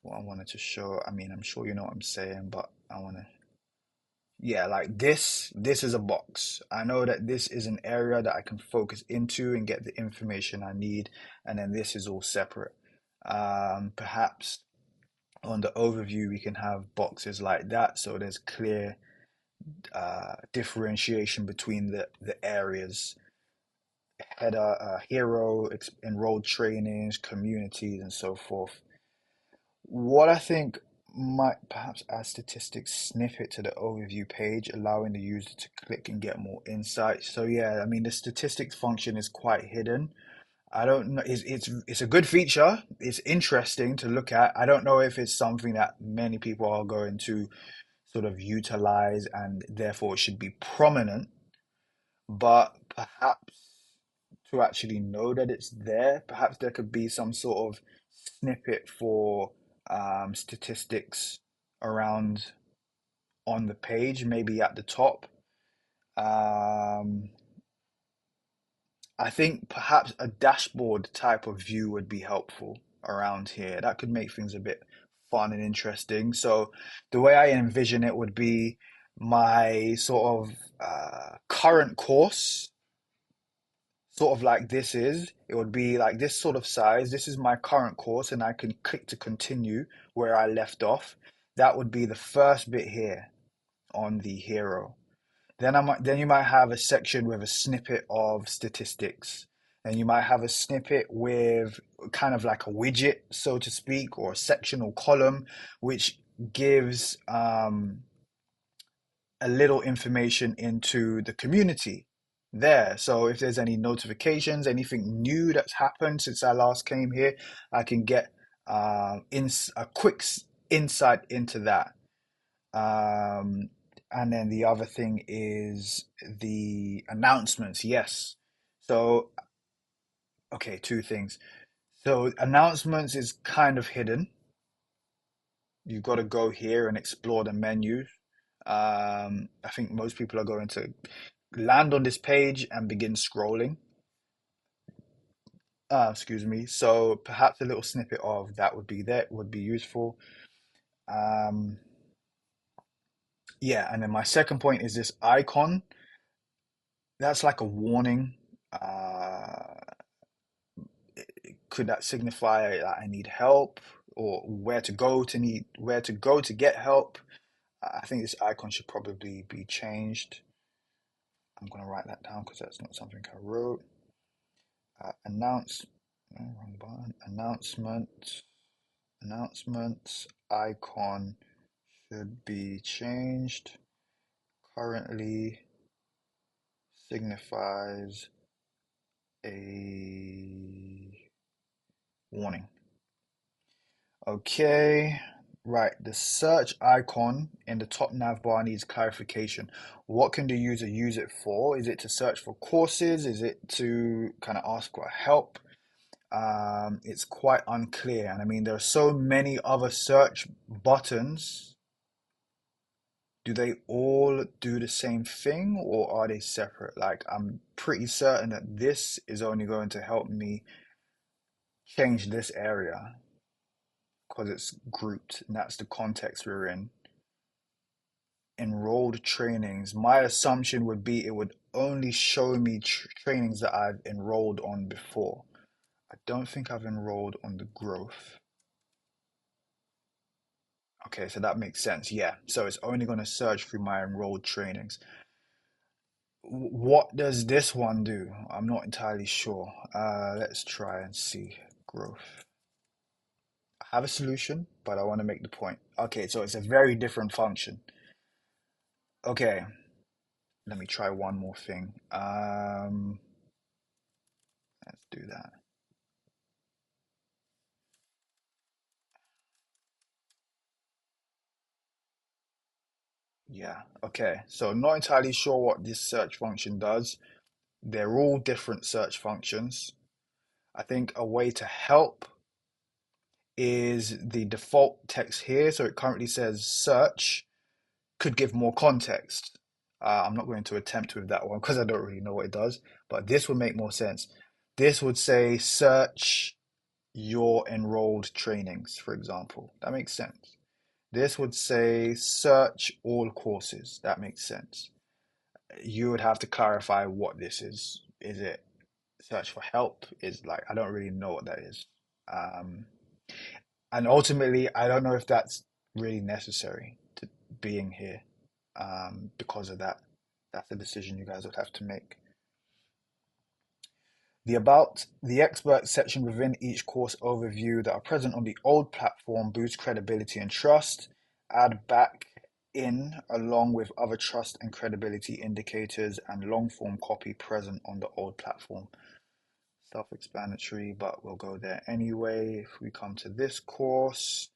What I wanted to show, I mean, I'm sure you know what I'm saying, but I want to, yeah, like this is a box. I know that this is an area that I can focus into and get the information I need, and then this is all separate. Perhaps on the overview, we can have boxes like that, so there's clear differentiation between the areas, header, hero, enrolled trainings, communities, and so forth. What I think might perhaps add statistics snippet to the overview page, allowing the user to click and get more insights. So yeah, I mean the statistics function is quite hidden. I don't know. It's a good feature. It's interesting to look at. I don't know if it's something that many people are going to sort of utilize and therefore it should be prominent. But perhaps to actually know that it's there, perhaps there could be some sort of snippet for statistics around on the page, maybe at the top. Um, I think perhaps a dashboard type of view would be helpful around here. That could make things a bit fun and interesting. So the way I envision it would be my sort of current course, sort of like this is, it would be like this sort of size. This is my current course, and I can click to continue where I left off. That would be the first bit here on the hero. Then you might have a section with a snippet of statistics. And you might have a snippet with kind of like a widget, so to speak, or a sectional column, which gives a little information into the community there. So if there's any notifications, anything new that's happened since I last came here, I can get a quick insight into that. Um, and then the other thing is the announcements. Yes. So, okay, two things. So announcements is kind of hidden. You've got to go here and explore the menu. I think most people are going to land on this page and begin scrolling. Excuse me. So perhaps a little snippet of that would be there, would be useful. Um, yeah, and then my second point is this icon. That's like a warning. Could that signify that I need help or where to go to get help? I think this icon should probably be changed. I'm gonna write that down because that's not something I wrote. Announce, no, wrong button. Announcements icon should be changed. Currently signifies a warning. Okay, right. The search icon in the top nav bar needs clarification. What can the user use it for? Is it to search for courses? Is it to kind of ask for help? It's quite unclear. And I mean, there are so many other search buttons. Do they all do the same thing or are they separate? Like, I'm pretty certain that this is only going to help me change this area because it's grouped and that's the context we're in. Enrolled trainings. My assumption would be it would only show me trainings that I've enrolled on before. I don't think I've enrolled on the growth. Okay, so that makes sense. Yeah, so it's only going to search through my enrolled trainings. What does this one do? I'm not entirely sure. Let's try and see. Growth. I have a solution, but I want to make the point. Okay, so it's a very different function. Okay, let me try one more thing. Let's do that. Yeah, okay. So not entirely sure what this search function does. They're all different search functions. I think a way to help is the default text here. So it currently says search, could give more context. I'm not going to attempt with that one because I don't really know what it does, but this would make more sense. This would say search your enrolled trainings, for example. That makes sense. This would say search all courses. That makes sense. You would have to clarify what this is. Is it search for help? Is like, I don't really know what that is. Um, and ultimately, I don't know if that's really necessary to being here because of that. That's a decision you guys would have to make. The About the Expert section within each course overview that are present on the old platform boost credibility and trust. Add back in along with other trust and credibility indicators and long form copy present on the old platform. Self-explanatory, but we'll go there anyway. If we come to this course,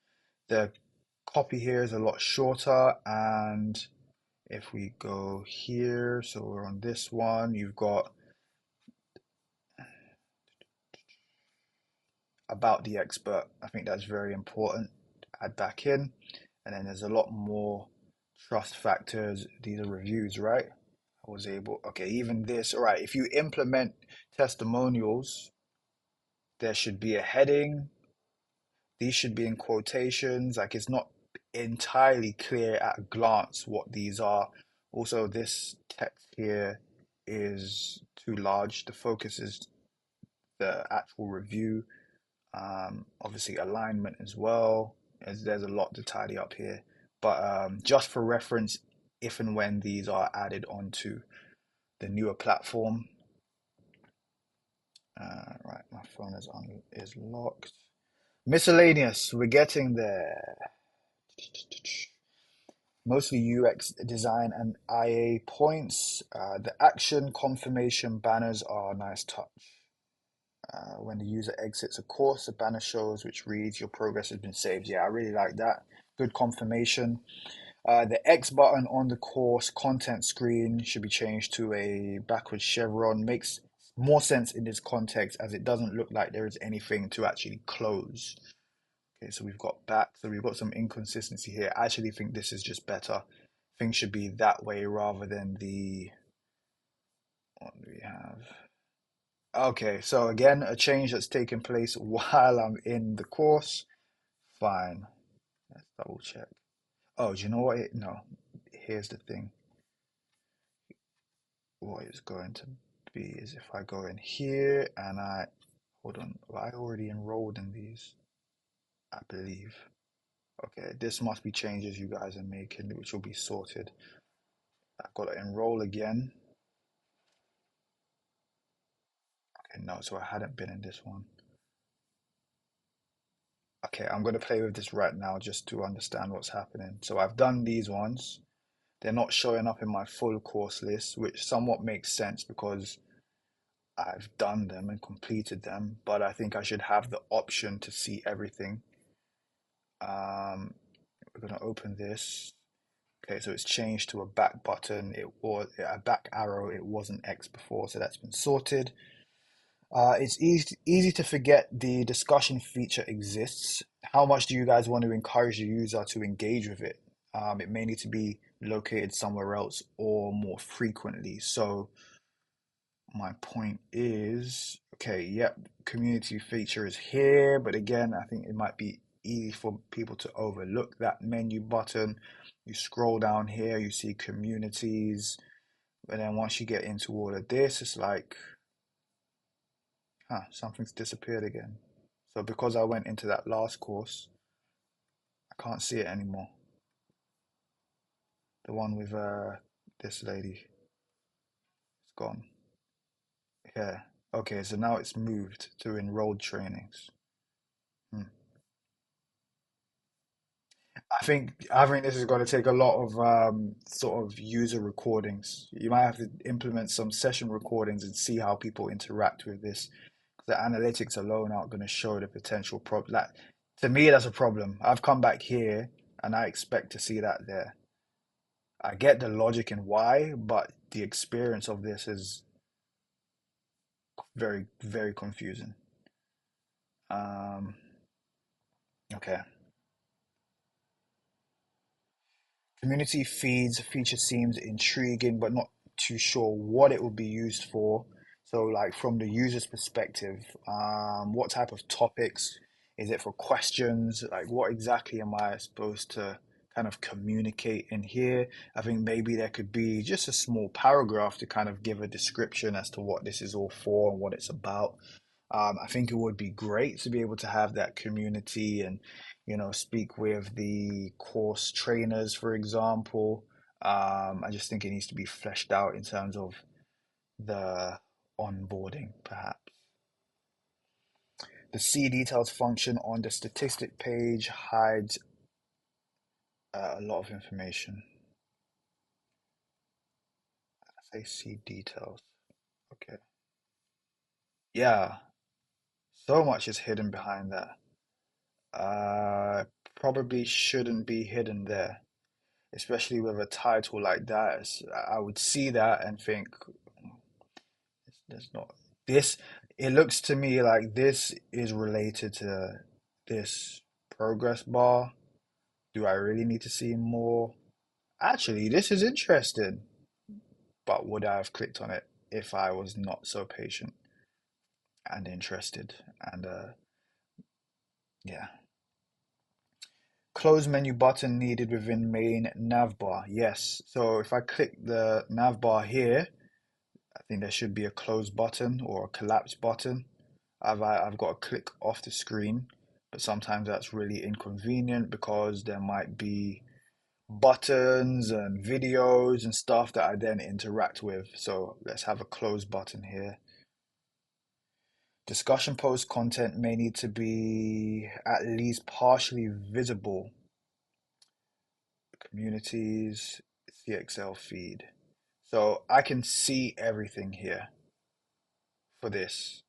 the copy here is a lot shorter, and if we go here, so we're on this one, you've got about the expert. I think that's very important. Add back in, and then there's a lot more trust factors. These are reviews, right? I was able, okay, even this, all right, if you implement testimonials, there should be a heading. These should be in quotations. Like it's not entirely clear at a glance what these are. Also, this text here is too large. The focus is the actual review. Obviously, alignment as well. There's a lot to tidy up here. But just for reference, if and when these are added onto the newer platform. Right, my phone is locked. Miscellaneous, we're getting there. Mostly UX design and IA points. The action confirmation banners are a nice touch. When the user exits a course, a banner shows which reads your progress has been saved. Yeah, I really like that. Good confirmation. The X button on the course content screen should be changed to a backwards chevron. Makes more sense in this context as it doesn't look like there is anything to actually close. Okay, so we've got back, so we've got some inconsistency here. I actually think this is just better. Things should be that way rather than the, what do we have? Okay, so again, a change that's taken place while I'm in the course. Fine. Let's double check. Oh, do you know what no, here's the thing. What is going to be is if I go in here and hold on, well, I already enrolled in these, I believe. Okay, this must be changes you guys are making, which will be sorted. I've got to enroll again. Okay, no, so I hadn't been in this one. Okay, I'm going to play with this right now just to understand what's happening. So I've done these ones. They're not showing up in my full course list, which somewhat makes sense because I've done them and completed them, but I think I should have the option to see everything. We're going to open this. Okay, so it's changed to a back button. It was a back arrow. It wasn't X before, so that's been sorted. It's easy to forget the discussion feature exists. How much do you guys want to encourage the user to engage with it? It may need to be located somewhere else or more frequently. So my point is, okay, yep, community feature is here, but again, I think it might be easy for people to overlook that menu button. You scroll down here, you see communities, and then once you get into all of this, it's like, Something's disappeared again. So because I went into that last course, I can't see it anymore. The one with this lady, it's gone. Yeah. Okay, so now it's moved to enrolled trainings. Hmm. I think this is going to take a lot of sort of user recordings. You might have to implement some session recordings and see how people interact with this. The analytics alone aren't going to show the potential problem. Like, to me, that's a problem. I've come back here and I expect to see that there. I get the logic and why, but the experience of this is very, very confusing. Um, okay. Community feeds feature seems intriguing, but not too sure what it will be used for. So, like from the user's perspective, what type of topics? Is it for questions? Like, what exactly am I supposed to kind of communicate in here? I think maybe there could be just a small paragraph to kind of give a description as to what this is all for and what it's about. I think it would be great to be able to have that community and, speak with the course trainers, for example. I just think it needs to be fleshed out in terms of the onboarding, perhaps. The see details function on the statistic page hides a lot of information. I say see details. Okay. Yeah, so much is hidden behind that. Uh, Probably shouldn't be hidden there, especially with a title like that. I would see that and think, there's not this. It looks to me like this is related to this progress bar. Do I really need to see more? Actually, this is interesting, but would I have clicked on it if I was not so patient and interested? And yeah. Close menu button needed within main navbar. Yes. So if I click the navbar here, I think there should be a close button or a collapse button. I've got to click off the screen, but sometimes that's really inconvenient because there might be buttons and videos and stuff that I then interact with. So let's have a close button here. Discussion post content may need to be at least partially visible. Communities, CXL feed. So I can see everything here for this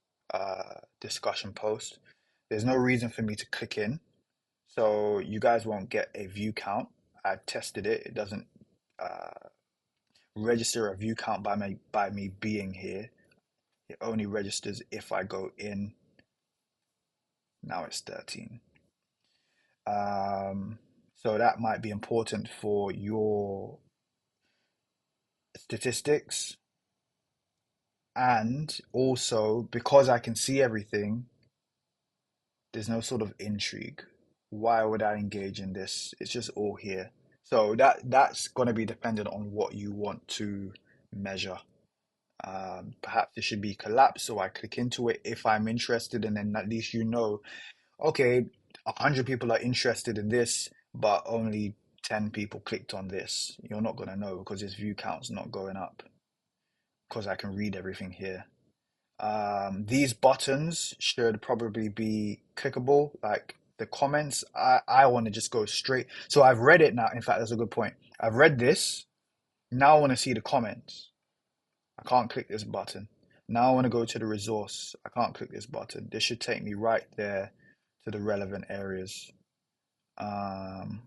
discussion post. There's no reason for me to click in. So you guys won't get a view count. I tested it. It doesn't uh, register a view count by me being here. It only registers if I go in. Now it's 13. Um, so that might be important for your statistics. And also, because I can see everything, there's no sort of intrigue. Why would I engage in this? It's just all here. So that's going to be dependent on what you want to measure. Perhaps it should be collapsed, so I click into it if I'm interested, and then at least okay, 100 people are interested in this, but only 10 people clicked on this. You're not going to know because this view count's not going up because I can read everything here. These buttons should probably be clickable, like the comments. I want to just go straight. So I've read it now. In fact, that's a good point. I've read this. Now I want to see the comments. I can't click this button. Now I want to go to the resource. I can't click this button. This should take me right there to the relevant areas. Um,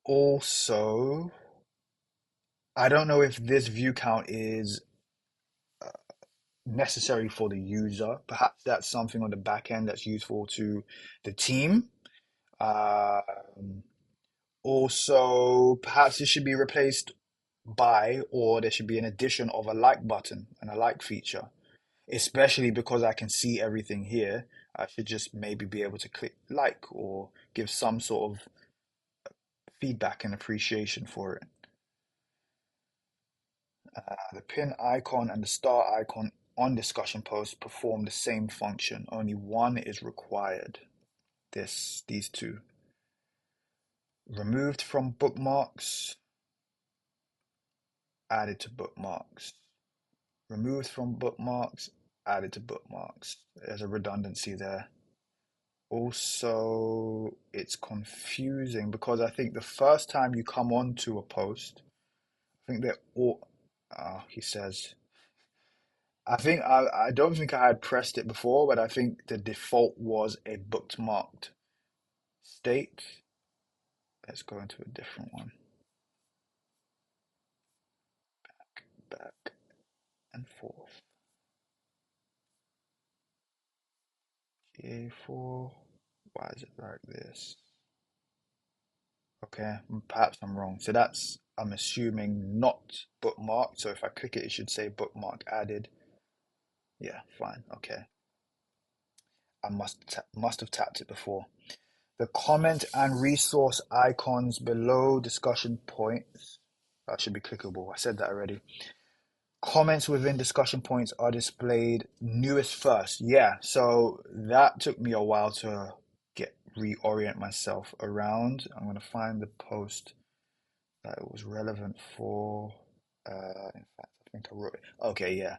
Also, I don't know if this view count is necessary for the user. Perhaps that's something on the back end that's useful to the team. Um, Also, perhaps it should be replaced by, or there should be an addition of a like button and a like feature, especially because I can see everything here. I should just maybe be able to click like or give some sort of feedback and appreciation for it. The pin icon and the star icon. on discussion posts perform the same function. Only one is required. These two. Removed from bookmarks, added to bookmarks. Removed from bookmarks, added to bookmarks. There's a redundancy there. Also, it's confusing because I think the first time you come onto a post, I think they're all, he says, I don't think I had pressed it before, but I think the default was a bookmarked state. Let's go into a different one. Back and forth. GA4. Why is it like this? Okay, perhaps I'm wrong. So that's, I'm assuming, not bookmarked. So if I click it, it should say bookmark added. Yeah, fine. Okay. I must have tapped it before. The comment and resource icons below discussion points. That should be clickable. I said that already. Comments within discussion points are displayed newest first. Yeah, so that took me a while to reorient myself around. I'm gonna find the post that it was relevant for. In fact, I think I wrote it. Okay, yeah.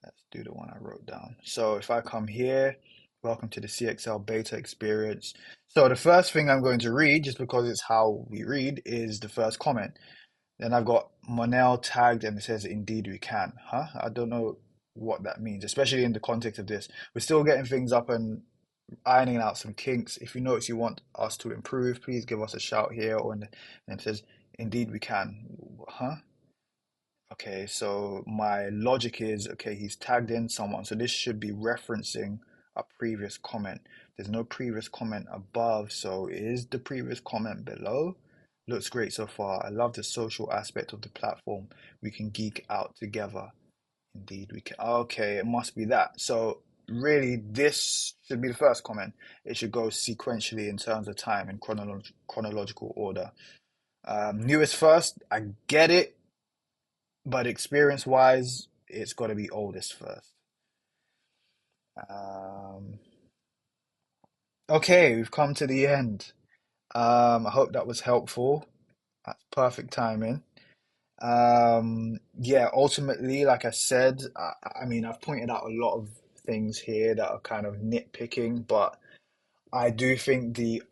Let's do the one I wrote down. So if I come here, welcome to the CXL beta experience. So the first thing I'm going to read, just because it's how we read, is the first comment. Then I've got Monel tagged and it says, indeed we can. Huh? I don't know what that means, especially in the context of this. We're still getting things up and ironing out some kinks. If you notice you want us to improve, please give us a shout here. And it says, indeed we can. Huh? Okay, so my logic is, okay, he's tagged in someone. So this should be referencing a previous comment. There's no previous comment above, so is the previous comment below? Looks great so far. I love the social aspect of the platform. We can geek out together. Indeed, we can. Okay, it must be that. So really, this should be the first comment. It should go sequentially in terms of time in chronological order. Newest first, I get it, but experience wise, it's got to be oldest first. Um, okay, we've come to the end. I hope that was helpful. That's perfect timing. Yeah, ultimately, like I said, I mean, I've pointed out a lot of things here that are kind of nitpicking, but I do think the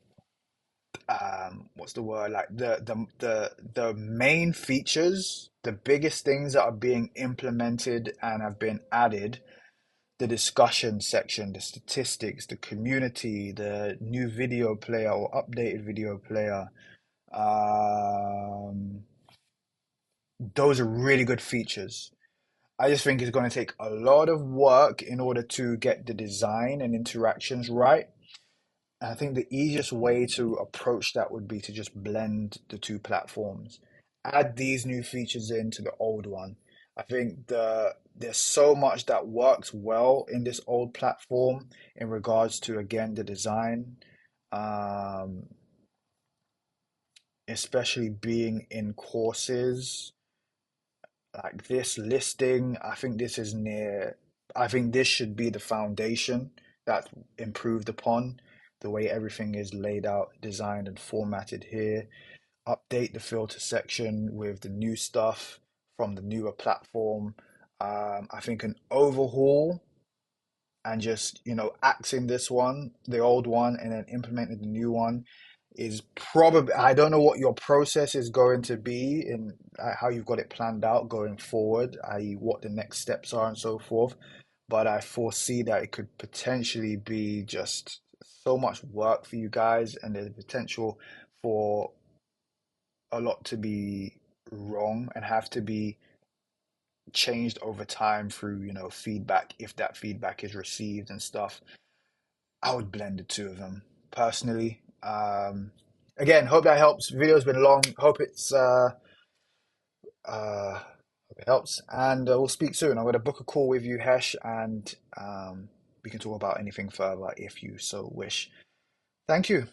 what's the word? Like the main features, the biggest things that are being implemented and have been added, the discussion section, the statistics, the community, the new video player or updated video player. Um, those are really good features. I just think it's going to take a lot of work in order to get the design and interactions right. And I think the easiest way to approach that would be to just blend the two platforms. Add these new features into the old one. I think there's so much that works well in this old platform in regards to, again, the design, um, especially being in courses like this listing. I think this is near, I think this should be the foundation that's improved upon the way everything is laid out, designed, and formatted here. Update the filter section with the new stuff from the newer platform. I think an overhaul and just, axing this one, the old one, and then implementing the new one is probably, I don't know what your process is going to be in how you've got it planned out going forward, i.e., what the next steps are and so forth. But I foresee that it could potentially be just so much work for you guys, and there's potential for a lot to be wrong and have to be changed over time through, feedback, if that feedback is received and stuff. I would blend the two of them personally. Again, hope that helps. Video's been long. Hope it helps, and we'll speak soon. I'm going to book a call with you, Hesh, and we can talk about anything further if you so wish. Thank you.